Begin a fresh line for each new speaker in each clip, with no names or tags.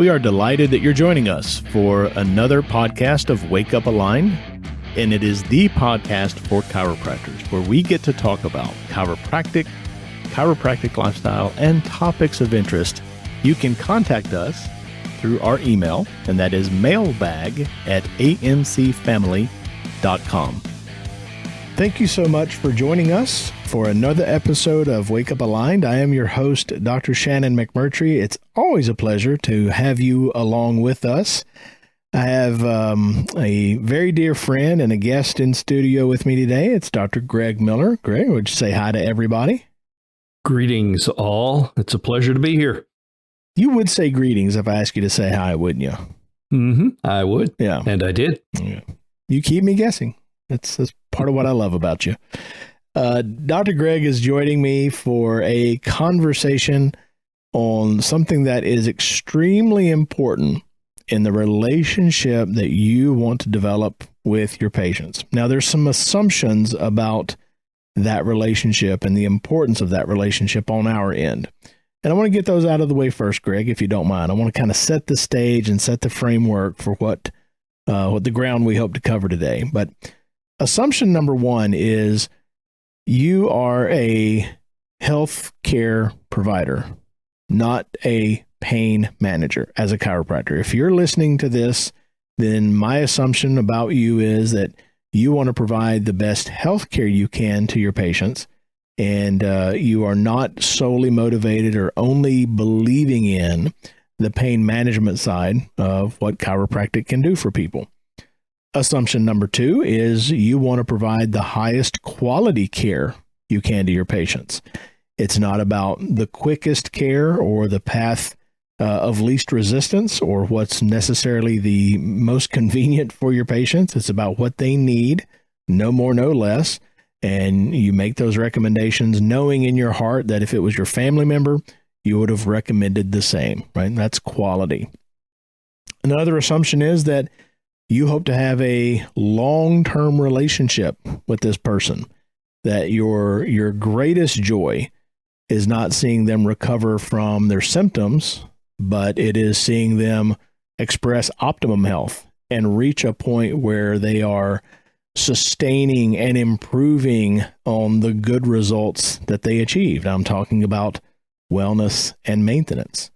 We are delighted that you're joining us for another podcast of Wake Up Aligned, and it is the podcast for chiropractors where we get to talk about chiropractic lifestyle, and topics of interest. You can contact us through our email, and that is mailbag@amcfamily.com. Thank you so much for joining us for another episode of Wake Up Aligned. I am your host, Dr. Shannon McMurtry. It's always a pleasure to have you along with us. I have a very dear friend and a guest in studio with me today. It's Dr. Greg Miller. Greg, would you say hi to everybody?
Greetings, all. It's a pleasure to be here.
You would say greetings if I asked you to say hi, wouldn't you?
Mm-hmm. I would.
Yeah.
And I did.
Yeah. You keep me guessing. That's part of what I love about you. Dr. Greg is joining me for a conversation on something that is extremely important in the relationship that you want to develop with your patients. Now, there's some assumptions about that relationship and the importance of that relationship on our end. And I want to get those out of the way first, Greg, if you don't mind. I want to kind of set the stage and set the framework for what the ground we hope to cover today. But assumption number one is you are a health care provider, not a pain manager as a chiropractor. If you're listening to this, then my assumption about you is that you want to provide the best health care you can to your patients, and you are not solely motivated or only believing in the pain management side of what chiropractic can do for people. Assumption number two is you want to provide the highest quality care you can to your patients. It's not about the quickest care or the path of least resistance or what's necessarily the most convenient for your patients. It's about what they need, no more, no less. And you make those recommendations knowing in your heart that if it was your family member, you would have recommended the same, right? That's quality. Another assumption is that you hope to have a long-term relationship with this person, that your greatest joy is not seeing them recover from their symptoms, but it is seeing them express optimum health and reach a point where they are sustaining and improving on the good results that they achieved. I'm talking about wellness and maintenance.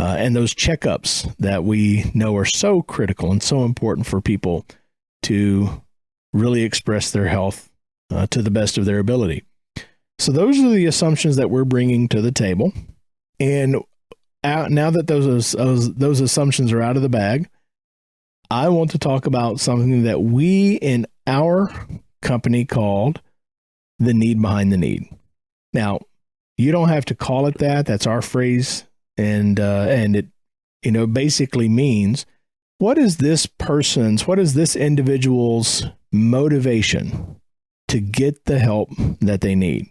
And those checkups that we know are so critical and so important for people to really express their health to the best of their ability. So those are the assumptions that we're bringing to the table. And now that those assumptions are out of the bag, I want to talk about something that we in our company called the need behind the need. Now, you don't have to call it that. That's our phrase. And it, basically means what is this individual's motivation to get the help that they need?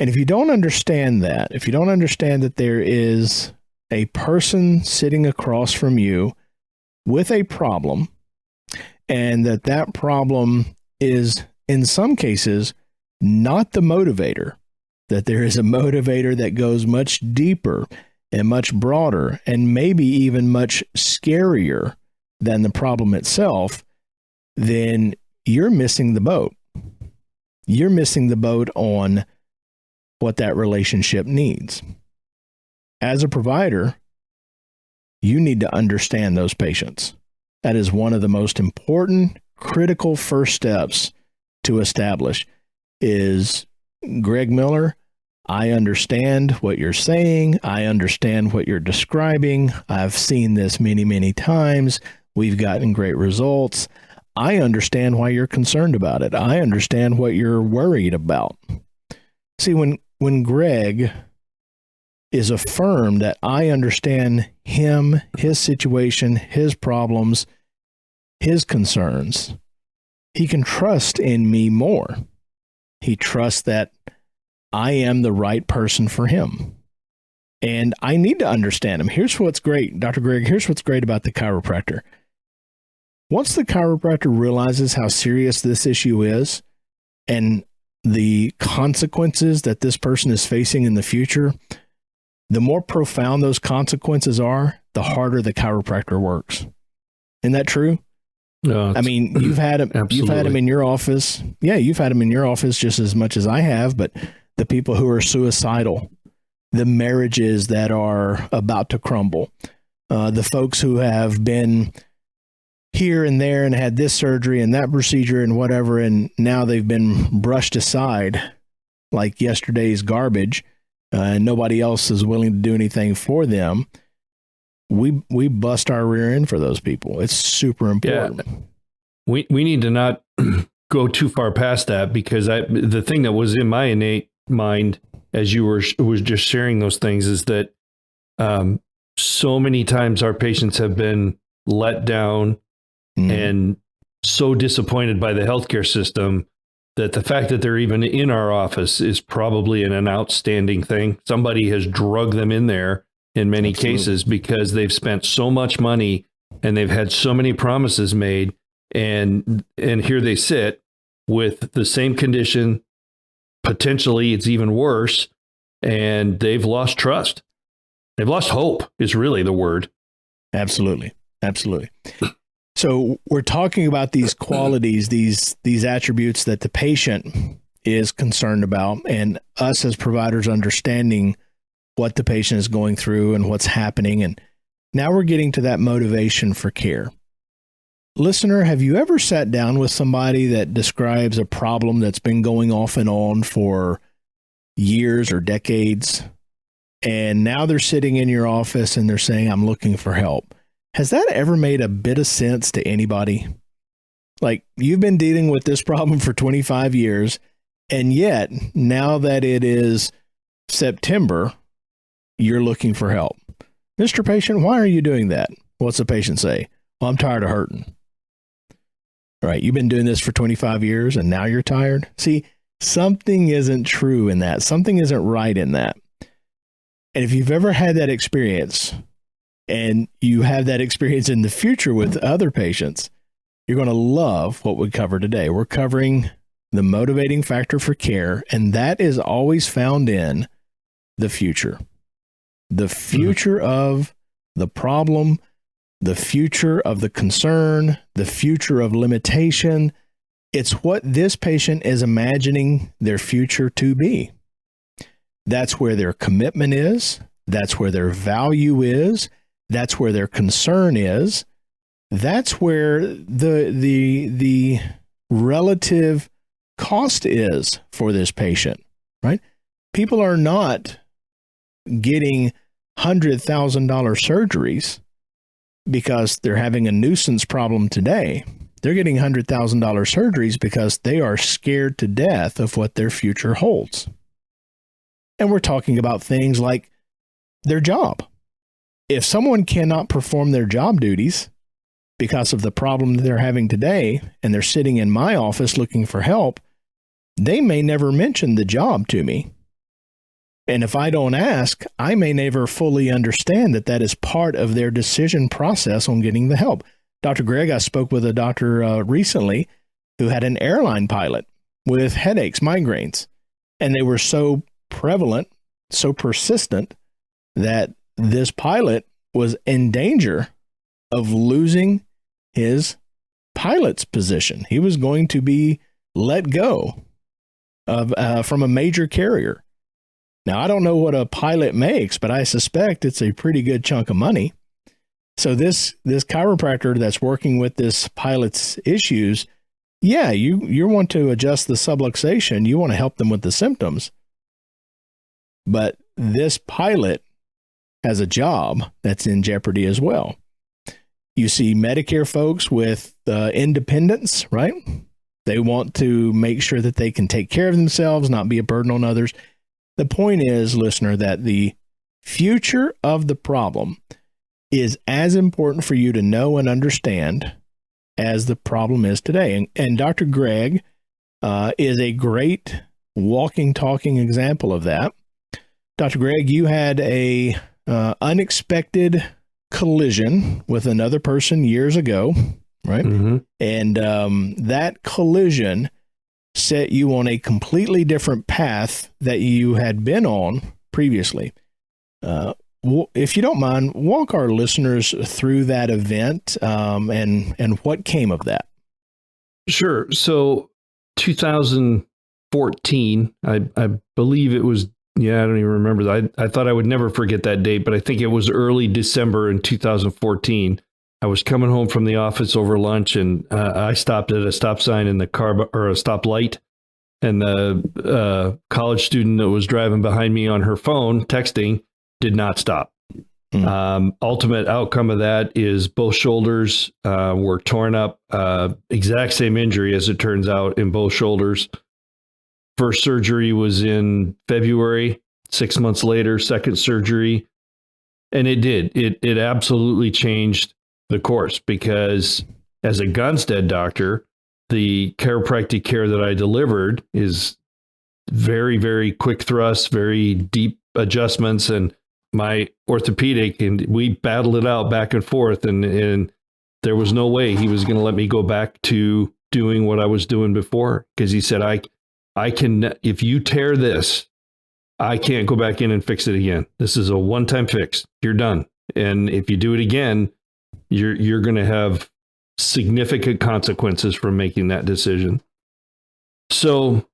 And if you don't understand that, that there is a person sitting across from you with a problem, and that problem is in some cases not the motivator, that there is a motivator that goes much deeper and much broader and maybe even much scarier than the problem itself, then you're missing the boat. You're missing the boat on what that relationship needs. As a provider, you need to understand those patients. That is one of the most important, critical first steps to establish is, Greg Miller, I understand what you're saying. I understand what you're describing. I've seen this many, many times. We've gotten great results. I understand why you're concerned about it. I understand what you're worried about. See, when Greg is affirmed that I understand him, his situation, his problems, his concerns, he can trust in me more. He trusts that I am the right person for him. And I need to understand him. Here's what's great, Dr. Greg, here's what's great about the chiropractor. Once the chiropractor realizes how serious this issue is and the consequences that this person is facing in the future, the more profound those consequences are, the harder the chiropractor works. Isn't that true? I mean, you've had them in your office. Yeah, you've had them in your office just as much as I have, but the people who are suicidal, the marriages that are about to crumble, the folks who have been here and there and had this surgery and that procedure and whatever, and now they've been brushed aside like yesterday's garbage, and nobody else is willing to do anything for them. We bust our rear end for those people. It's super important.
Yeah. We need to not go too far past that, because the thing that was in my innate mind as you was just sharing those things is that so many times our patients have been let down and so disappointed by the healthcare system that the fact that they're even in our office is probably an outstanding thing. Somebody has drugged them in there in many cases because they've spent so much money and they've had so many promises made, and here they sit with the same condition. Potentially it's even worse, and they've lost trust. They've lost hope is really the word.
Absolutely. So we're talking about these qualities, these attributes that the patient is concerned about, and us as providers understanding what the patient is going through and what's happening. And now we're getting to that motivation for care. Listener, have you ever sat down with somebody that describes a problem that's been going off and on for years or decades, and now they're sitting in your office and they're saying, I'm looking for help? Has that ever made a bit of sense to anybody? Like, you've been dealing with this problem for 25 years, and yet now that it is September, you're looking for help. Mr. Patient, why are you doing that? What's the patient say? Well, I'm tired of hurting. All right, you've been doing this for 25 years and now you're tired? See, something isn't true in that. Something isn't right in that. And if you've ever had that experience, and you have that experience in the future with other patients, you're going to love what we cover today. We're covering the motivating factor for care, and that is always found in the future. The future of the problem, the future of the concern, the future of limitation. It's what this patient is imagining their future to be. That's where their commitment is. That's where their value is. That's where their concern is. That's where the relative cost is for this patient, right? People are not getting $100,000 surgeries because they're having a nuisance problem today. They're getting $100,000 surgeries because they are scared to death of what their future holds. And we're talking about things like their job. If someone cannot perform their job duties because of the problem that they're having today, and they're sitting in my office looking for help, they may never mention the job to me. And if I don't ask, I may never fully understand that that is part of their decision process on getting the help. Dr. Greg, I spoke with a doctor recently who had an airline pilot with headaches, migraines, and they were so prevalent, so persistent, that this pilot was in danger of losing his pilot's position. He was going to be let go from a major carrier. Now, I don't know what a pilot makes, but I suspect it's a pretty good chunk of money. So this chiropractor that's working with this pilot's issues, yeah, you want to adjust the subluxation. You want to help them with the symptoms. But this pilot has a job that's in jeopardy as well. You see Medicare folks with independence, right? They want to make sure that they can take care of themselves, not be a burden on others. The point is, listener, that the future of the problem is as important for you to know and understand as the problem is today. And Dr. Greg is a great walking, talking example of that. Dr. Greg, you had a unexpected collision with another person years ago, right? Mm-hmm. And that collision set you on a completely different path that you had been on previously. If you don't mind, walk our listeners through that event and what came of that.
Sure. So 2014, I believe it was, I don't even remember. I thought I would never forget that date, but I think it was early December in 2014. I was coming home from the office over lunch, and I stopped at a stop sign in the car, or a stoplight, and the college student that was driving behind me on her phone texting did not stop. Ultimate outcome of that is both shoulders were torn up, exact same injury as it turns out in both shoulders. First surgery was in February, 6 months later, second surgery. And it absolutely changed the course, because as a Gunstead doctor, the chiropractic care that I delivered is very, very quick thrusts, very deep adjustments, and my orthopedic, and we battled it out back and forth, and there was no way he was going to let me go back to doing what I was doing before, because he said, I can, if you tear this, I can't go back in and fix it again. This is a one-time fix. You're done. And if you do it again, you're going to have significant consequences from making that decision. So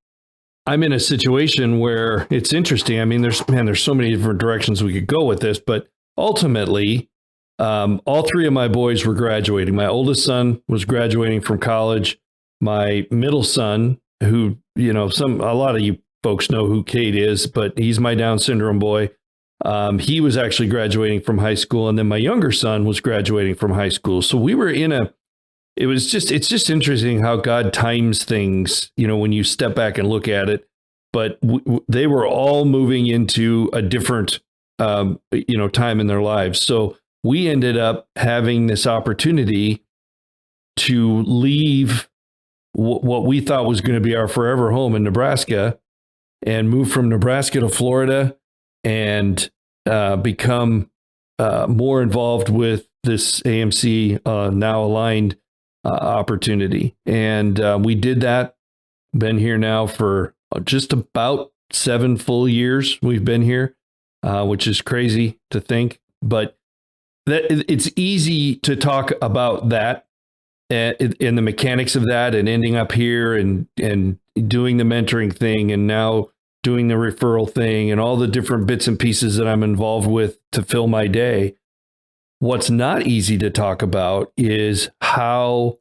I'm in a situation where it's interesting. I mean, there's so many different directions we could go with this, but ultimately, all three of my boys were graduating. My oldest son was graduating from college. My middle son, who, a lot of you folks know who Kate is, but he's my Down syndrome boy. He was actually graduating from high school. And then my younger son was graduating from high school. So we were it's just interesting how God times things, when you step back and look at it. But they were all moving into a different, time in their lives. So we ended up having this opportunity to leave what we thought was going to be our forever home in Nebraska and move from Nebraska to Florida and become more involved with this AMC now aligned opportunity. And we did that. Been here now for just about 7 full years. We've been here, which is crazy to think, but it's easy to talk about that and the mechanics of that, and ending up here and doing the mentoring thing, and now doing the referral thing, and all the different bits and pieces that I'm involved with to fill my day. What's not easy to talk about is how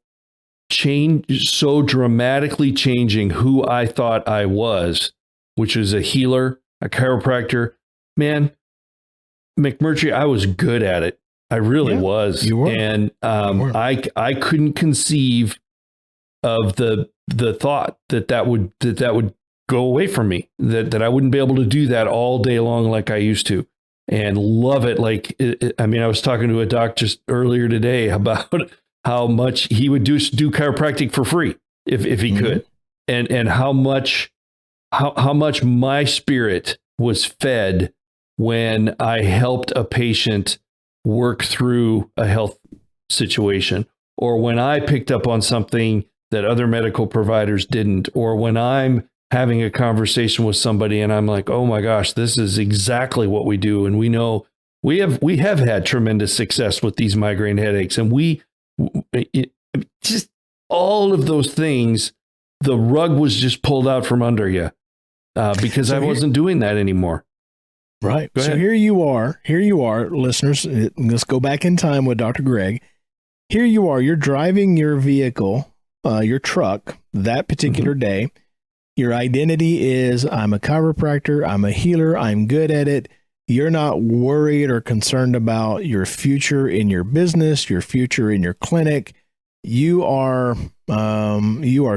so dramatically changing who I thought I was, which is a healer, a chiropractor. Man, McMurtry, I was good at it. I really was.
You were.
And I couldn't conceive of the thought that would go away from me, that I wouldn't be able to do that all day long like I used to, and love it. Like, I was talking to a doc just earlier today about how much he would do chiropractic for free if he could, and how much my spirit was fed when I helped a patient work through a health situation, or when I picked up on something that other medical providers didn't, or when I'm having a conversation with somebody and I'm like, oh my gosh, this is exactly what we do. And we know we have had tremendous success with these migraine headaches, and just all of those things, the rug was just pulled out from under you because I wasn't doing that anymore.
Right. So here you are, listeners. Let's go back in time with Dr. Greg. Here you are, you're driving your vehicle, your truck that particular day. Your identity is, I'm a chiropractor, I'm a healer, I'm good at it. You're not worried or concerned about your future in your business, your future in your clinic. You are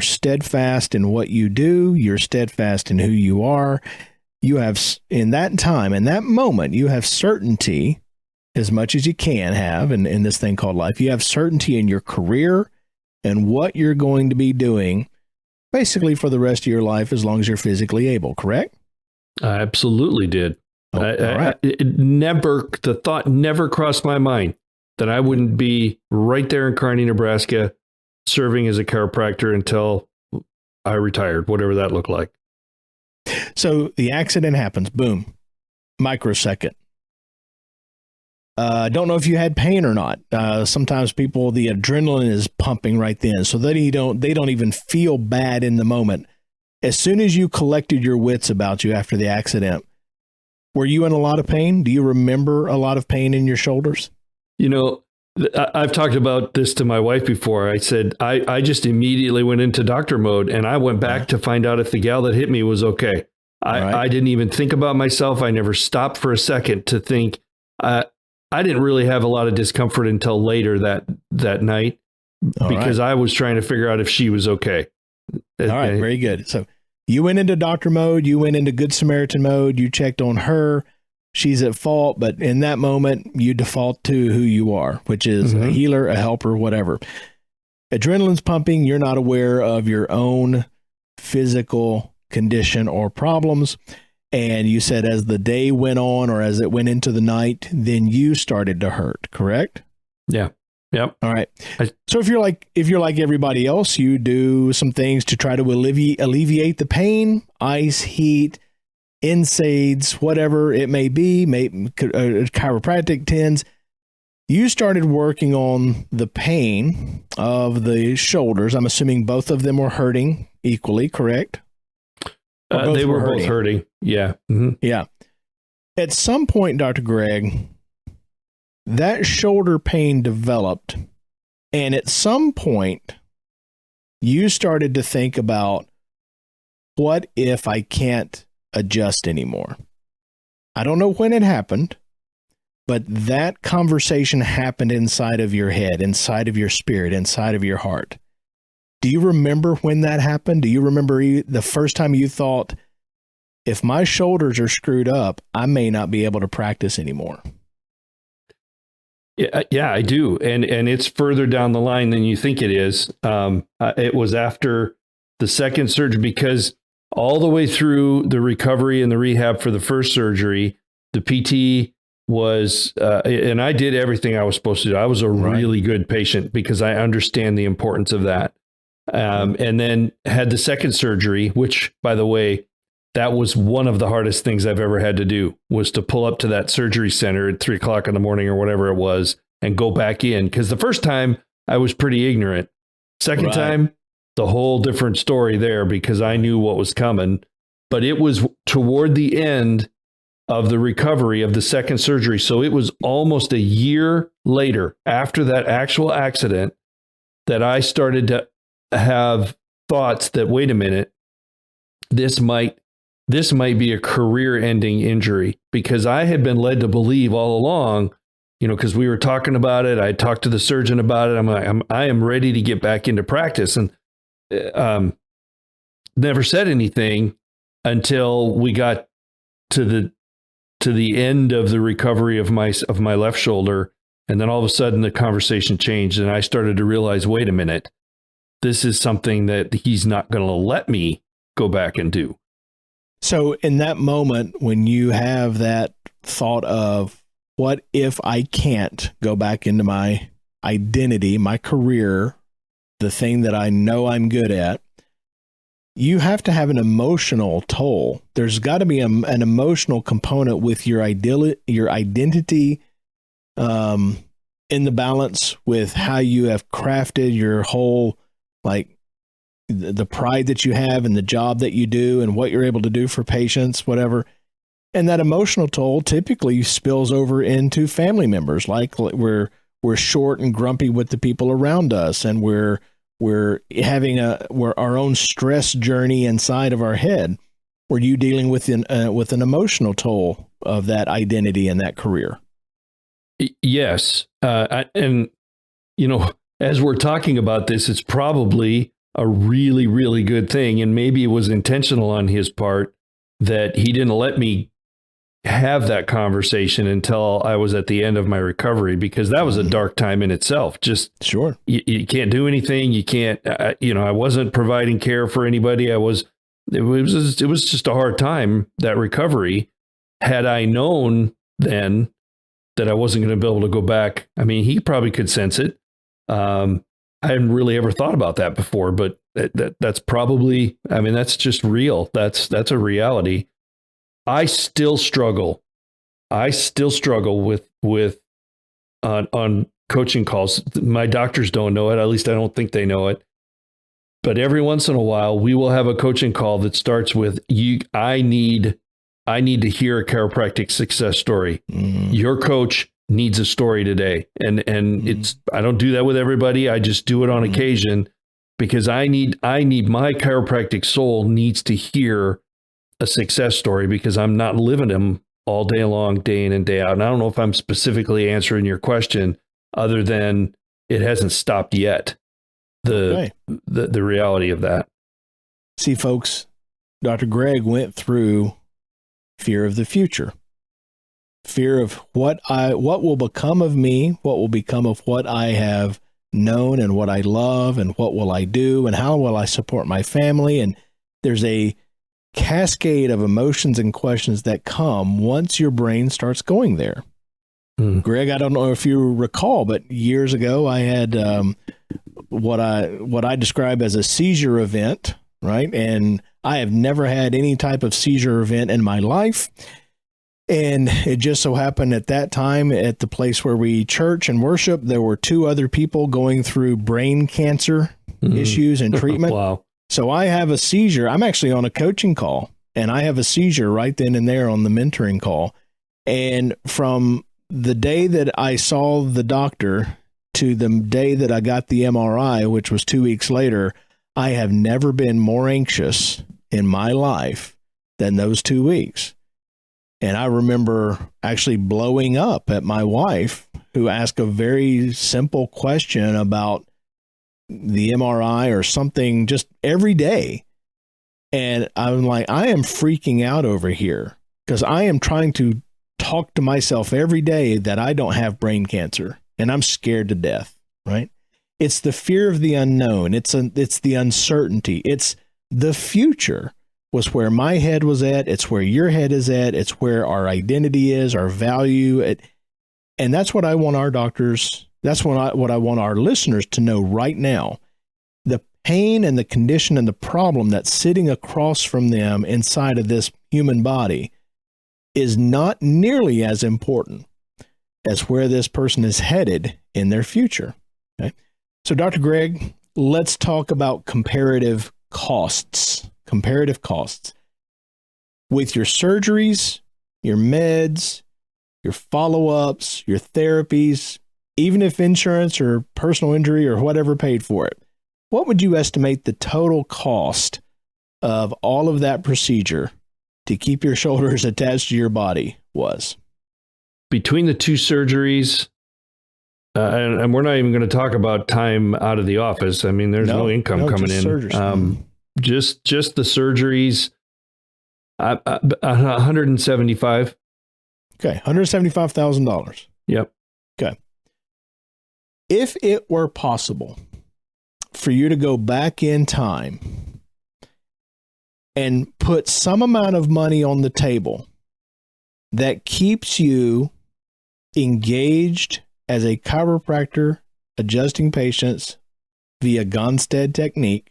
steadfast in what you do. You're steadfast in who you are. You have, in that time, in that moment, you have certainty as much as you can have in this thing called life. You have certainty in your career and what you're going to be doing basically for the rest of your life, as long as you're physically able, correct?
I absolutely did.
Oh, right.
The thought never crossed my mind that I wouldn't be right there in Kearney, Nebraska, serving as a chiropractor until I retired, whatever that looked like.
So the accident happens, boom, microsecond. Don't know if you had pain or not. Sometimes people, the adrenaline is pumping right then, so they don't even feel bad in the moment. As soon as you collected your wits about you after the accident, were you in a lot of pain? Do you remember a lot of pain in your shoulders?
You know, I've talked about this to my wife before. I said, I just immediately went into doctor mode, and I went back to find out if the gal that hit me was okay. I didn't even think about myself. I never stopped for a second to think. I didn't really have a lot of discomfort until later that night because I was trying to figure out if she was okay.
All right, very good. So you went into doctor mode, you went into Good Samaritan mode, you checked on her, she's at fault, but in that moment, you default to who you are, which is a healer, a helper, whatever. Adrenaline's pumping, you're not aware of your own physical condition or problems. And you said as the day went on or as it went into the night, then you started to hurt, correct?
Yeah. Yep.
All right. So if you're like everybody else, you do some things to try to alleviate the pain, ice, heat, NSAIDs, whatever it may be, chiropractic tends. You started working on the pain of the shoulders. I'm assuming both of them were hurting equally, correct?
They were both hurting. Yeah. Mm-hmm.
Yeah. At some point, Dr. Greg, that shoulder pain developed. And at some point, you started to think about, what if I can't adjust anymore? I don't know when it happened, but that conversation happened inside of your head, inside of your spirit, inside of your heart. Do you remember when that happened? Do you remember the first time you thought, if my shoulders are screwed up, I may not be able to practice anymore?
Yeah, I do. And it's further down the line than you think it is. It was after the second surgery, because all the way through the recovery and the rehab for the first surgery, the PT was, and I did everything I was supposed to do. I was a really good patient because I understand the importance of that. And then had the second surgery, which, by the way, that was one of the hardest things I've ever had to do, was to pull up to that surgery center at 3:00 in the morning or whatever it was and go back in. Because the first time I was pretty ignorant. Second time, the whole different story there, because I knew what was coming. But it was toward the end of the recovery of the second surgery. So it was almost a year later, after that actual accident, that I started to have thoughts that, wait a minute, this might be a career-ending injury, because I had been led to believe all along, because we were talking about it. I talked to the surgeon about it. I'm like, I am ready to get back into practice, and never said anything until we got to the end of the recovery of my left shoulder, and then all of a sudden the conversation changed, and I started to realize, wait a minute, this is something that he's not going to let me go back and do.
So in that moment, when you have that thought of, what if I can't go back into my identity, my career, the thing that I know I'm good at, you have to have an emotional toll. There's got to be an emotional component with your identity in the balance with how you have crafted your whole, like, the pride that you have and the job that you do and what you're able to do for patients, whatever. And that emotional toll typically spills over into family members. Like, we're short and grumpy with the people around us, and we're having our own stress journey inside of our head. Were you dealing with an emotional toll of that identity and that career?
Yes. And as we're talking about this, it's probably a really, really good thing. And maybe it was intentional on his part that he didn't let me have that conversation until I was at the end of my recovery, because that was a dark time in itself. Just
sure.
You can't do anything. You can't, I wasn't providing care for anybody. It was just a hard time, that recovery. Had I known then that I wasn't going to be able to go back, I mean, he probably could sense it. I hadn't really ever thought about that before, but that's probably, I mean, that's just real. That's a reality. I still struggle with on coaching calls. My doctors don't know it. At least I don't think they know it. But every once in a while, we will have a coaching call that starts with I need to hear a chiropractic success story. Your coach needs a story today. And I don't do that with everybody. I just do it on occasion because I need my chiropractic soul needs to hear a success story because I'm not living them all day long, day in and day out. And I don't know if I'm specifically answering your question other than it hasn't stopped yet. The reality of that.
See, folks, Dr. Greg went through fear of the future, fear of what will become of me, what will become of what I have known and what I love, and what will I do, and how will I support my family. And there's a cascade of emotions and questions that come once your brain starts going there. Greg, I don't know if you recall, but years ago I had what I describe as a seizure event, right? And I have never had any type of seizure event in my life. And it just so happened at that time at the place where we church and worship, there were 2 other people going through brain cancer issues and treatment.
Wow.
So I have a seizure. I'm actually on a coaching call, and I have a seizure right then and there on the mentoring call. And from the day that I saw the doctor to the day that I got the MRI, which was 2 weeks later, I have never been more anxious in my life than those 2 weeks. And I remember actually blowing up at my wife, who asked a very simple question about the MRI or something just every day. And I'm like, I am freaking out over here because I am trying to talk to myself every day that I don't have brain cancer, and I'm scared to death, right? It's the fear of the unknown. It's the uncertainty. It's the future was where my head was at. It's where your head is at. It's where our identity is, our value. And that's what I want our doctors, that's what I want our listeners to know right now. The pain and the condition and the problem that's sitting across from them inside of this human body is not nearly as important as where this person is headed in their future. Okay? So, Dr. Greg, let's talk about comparative costs. Comparative costs. With your surgeries, your meds, your follow-ups, your therapies, even if insurance or personal injury or whatever paid for it, what would you estimate the total cost of all of that procedure to keep your shoulders attached to your body was?
Between the 2 surgeries, and we're not even going to talk about time out of the office. I mean, there's no income coming in. Just the surgeries, 175.
Okay, $175,000.
Yep.
Okay. If it were possible for you to go back in time and put some amount of money on the table that keeps you engaged as a chiropractor adjusting patients via Gonstead technique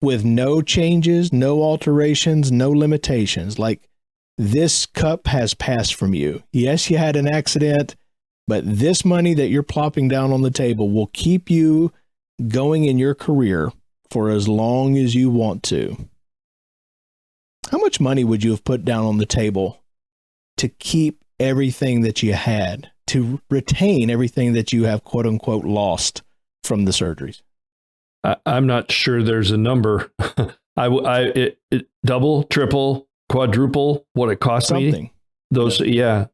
with no changes, no alterations, no limitations, like this cup has passed from you. Yes, you had an accident, but this money that you're plopping down on the table will keep you going in your career for as long as you want to. How much money would you have put down on the table to keep everything that you had, to retain everything that you have, quote unquote, lost from the surgeries?
I'm not sure there's a number. It double, triple, quadruple what it cost me. Those, yeah.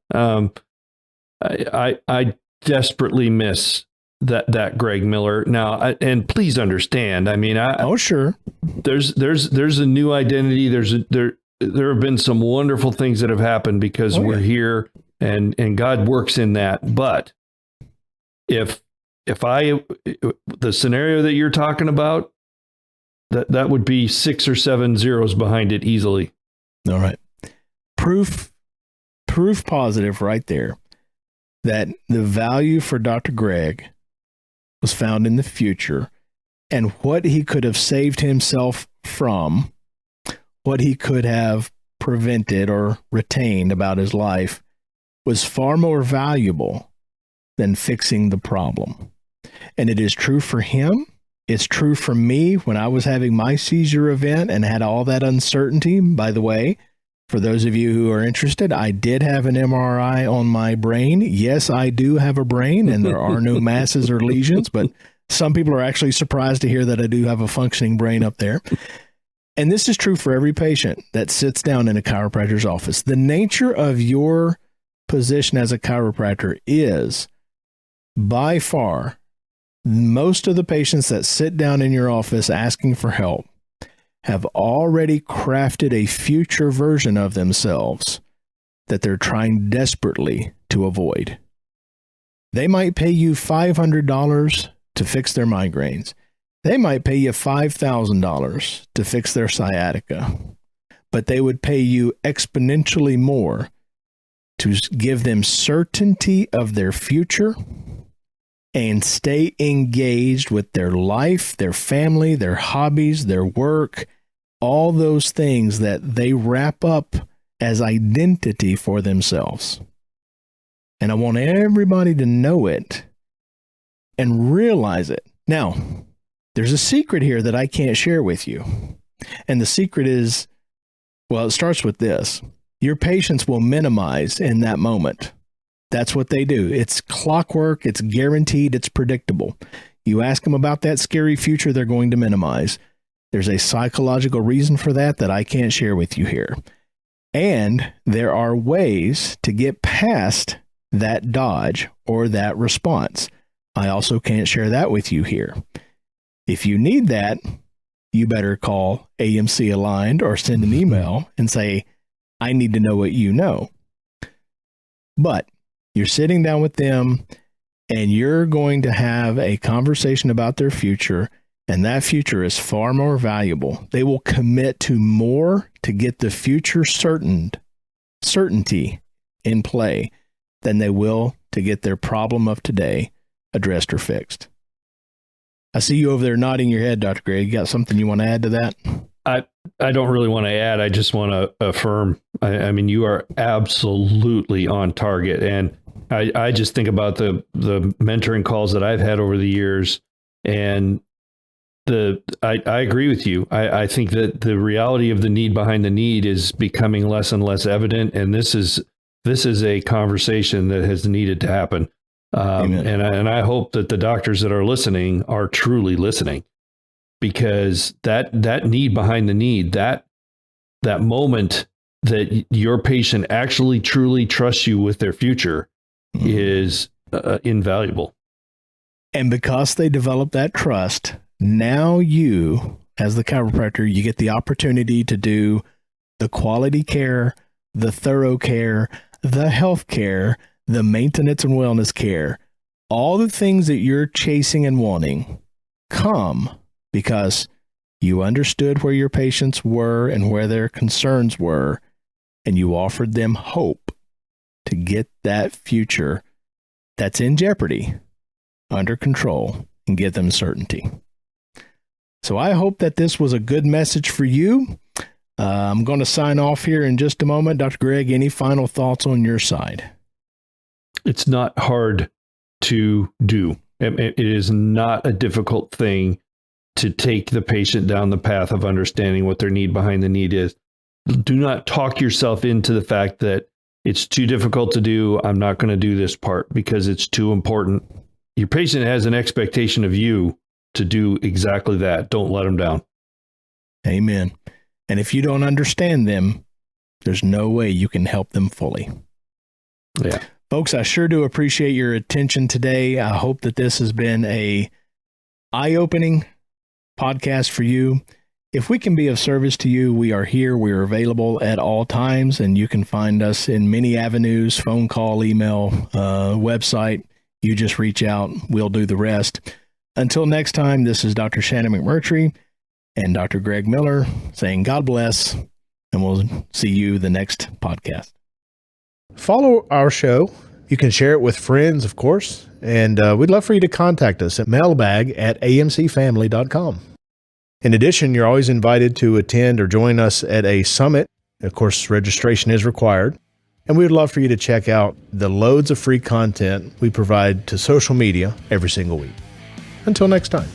I desperately miss that Greg Miller now. And please understand, I mean,
sure.
There's a new identity. There have been some wonderful things that have happened because we're here and God works in that. But if the scenario that you're talking about, that would be 6 or 7 zeros behind it easily.
All right. Proof positive right there that the value for Dr. Greg was found in the future, and what he could have saved himself from, what he could have prevented or retained about his life was far more valuable than fixing the problem. And it is true for him. It's true for me when I was having my seizure event and had all that uncertainty. By the way, for those of you who are interested, I did have an MRI on my brain. Yes, I do have a brain, and there are no masses or lesions, but some people are actually surprised to hear that I do have a functioning brain up there. And this is true for every patient that sits down in a chiropractor's office. The nature of your position as a chiropractor is, by far, most of the patients that sit down in your office asking for help have already crafted a future version of themselves that they're trying desperately to avoid. They might pay you $500 to fix their migraines. They might pay you $5,000 to fix their sciatica, but they would pay you exponentially more to give them certainty of their future and stay engaged with their life, their family, their hobbies, their work, all those things that they wrap up as identity for themselves. And I want everybody to know it and realize it. Now, there's a secret here that I can't share with you. And the secret is, well, it starts with this. Your patients will minimize in that moment. That's what they do. It's clockwork. It's guaranteed. It's predictable. You ask them about that scary future, they're going to minimize. There's a psychological reason for that I can't share with you here. And there are ways to get past that dodge or that response. I also can't share that with you here. If you need that, you better call AMC Aligned or send an email and say, I need to know what you know. But you're sitting down with them and you're going to have a conversation about their future, and that future is far more valuable. They will commit to more to get the future certainty in play than they will to get their problem of today addressed or fixed. I see you over there nodding your head, Dr. Greg. You got something you want to add to that?
I don't really want to add. I just want to affirm. I mean, you are absolutely on target. And I just think about the mentoring calls that I've had over the years. And I agree with you. I think that the reality of the need behind the need is becoming less and less evident. And this is a conversation that has needed to happen. And I hope that the doctors that are listening are truly listening, because that need behind the need, that moment that your patient actually truly trusts you with their future is invaluable.
And because they develop that trust, now you, as the chiropractor, you get the opportunity to do the quality care, the thorough care, the health care, the maintenance and wellness care. All the things that you're chasing and wanting come because you understood where your patients were and where their concerns were, and you offered them hope to get that future that's in jeopardy under control and give them certainty. So I hope that this was a good message for you. I'm going to sign off here in just a moment. Dr. Greg, any final thoughts on your side?
It's not hard to do. It is not a difficult thing to take the patient down the path of understanding what their need behind the need is. Do not talk yourself into the fact that it's too difficult to do. I'm not going to do this part because it's too important. Your patient has an expectation of you to do exactly that. Don't let them down.
Amen. And if you don't understand them, there's no way you can help them fully.
Yeah.
Folks, I sure do appreciate your attention today. I hope that this has been a eye-opening podcast for you. If we can be of service to you, we are here. We are available at all times, and you can find us in many avenues: phone call, email, website. You just reach out. We'll do the rest. Until next time, this is Dr. Shannon McMurtry and Dr. Greg Miller saying God bless, and we'll see you the next podcast.
Follow our show. You can share it with friends, of course, and we'd love for you to contact us at mailbag@amcfamily.com. In addition, you're always invited to attend or join us at a summit. Of course, registration is required. And we would love for you to check out the loads of free content we provide to social media every single week. Until next time.